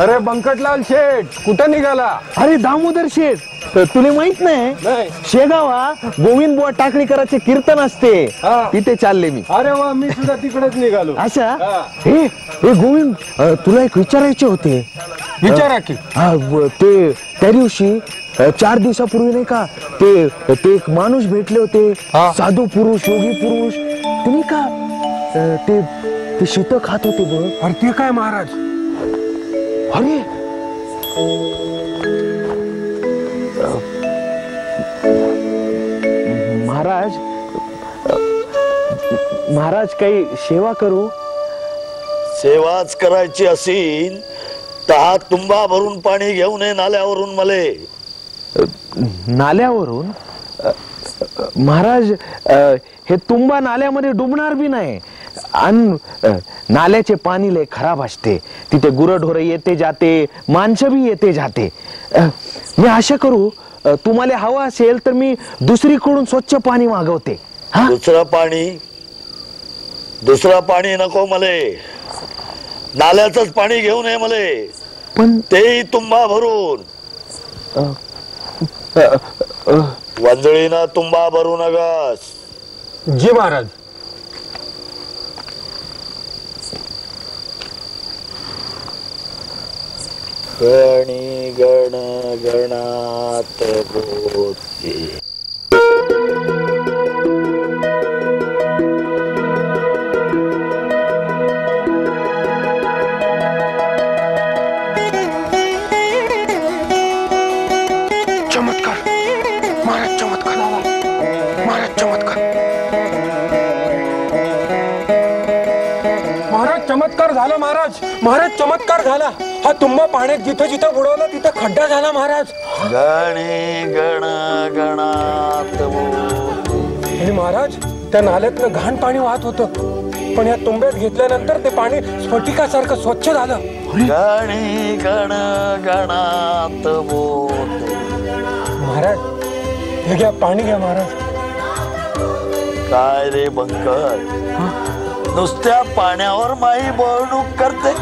अरे बंकटलाल शेठ कुठं निघाला? अरे दामोदर शेठ, तुला माहित नाही? शेगावा गोविंद बुवा टाकळीकरांचे कीर्तन असते, तिथे चालले मी. अरे वा, मी सुद्धा तिकडेच निघालो. अच्छा. हे गोविंद, तुला एक विचारायचे होते. विचारा की. ते त्या दिवशी 4 दिवसापूर्वी नाही का ते एक माणूस भेटले होते, साधू पुरुष, योगी पुरुष. तुम्ही का ते शीत खात होते बघ. अरे ते काय महाराज? अरे महाराज, महाराज काही सेवा करू? सेवाच करायची असेल तर हा तुंबा भरून पाणी घेऊन ये नाल्यावरून. मले नाल्यावरून? महाराज, हे तुंबा नाल्यामध्ये डुबणार बी नाही. आणि नाल्याचे पाणी लय खराब असते, तिथे गुरढोर येते जाते, माणसं बी येते जाते. मी आशा करू, तुम्हाला हवं असेल तर मी दुसरीकडून स्वच्छ पाणी मागवते. दुसरं पाणी नको मले, नाल्याचंच पाणी घेऊन ये मले, पण तेही तुंबा भरून. वंजळीनं तुंबा भरू नगस. जी महाराज. गणी गण गणात बोधे. चमत्कार महाराज, चमत्कार महाराज, चमत्कार महाराज, चमत्कार झाला महाराज. महाराज चमत्कार झाला. हा तुंबा पाण्यात जिथं जिथं बुडवला तिथं खड्डा झाला महाराज. गणी गण गणात बोधे. आणि महाराज, त्या नाल्यातनं घाण पाणी वाहत होतं, पण या तुंब्यात घेतल्यानंतर ते पाणी स्फटिकासारखं स्वच्छ झालं. गणी गण गणात बोधे. महाराज हे घ्या, पाणी घ्या महाराज. काय रे बंकट, नुसत्या पाण्यावर माई बळणूक करते?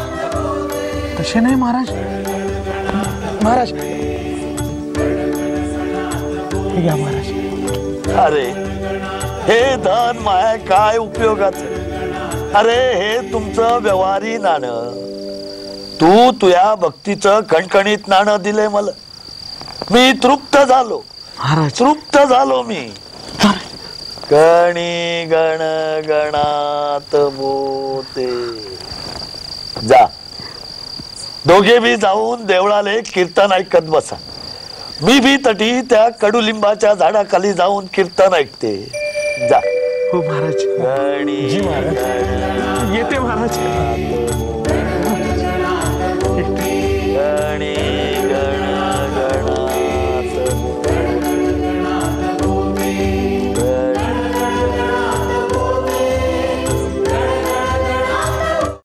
तसे नाही महाराज. महाराज हे घ्या महाराज. अरे हे धन माय काय उपयोगाचं? अरे हे तुमचं व्यवहारी नाणं. तू तुझ्या भक्तीचं कणकणीत नाणं दिले मला. मी तृप्त झालो महाराज, तृप्त झालो मी. गणी गण गणात बोते. जा, दोघे बी जाऊन देवळाले कीर्तन ऐकत बसा. मी बी तटी त्या कडुलिंबाच्या झाडाखाली जाऊन कीर्तन ऐकते. जा. हो महाराज. गणी जी महाराज. येते महाराज. गणी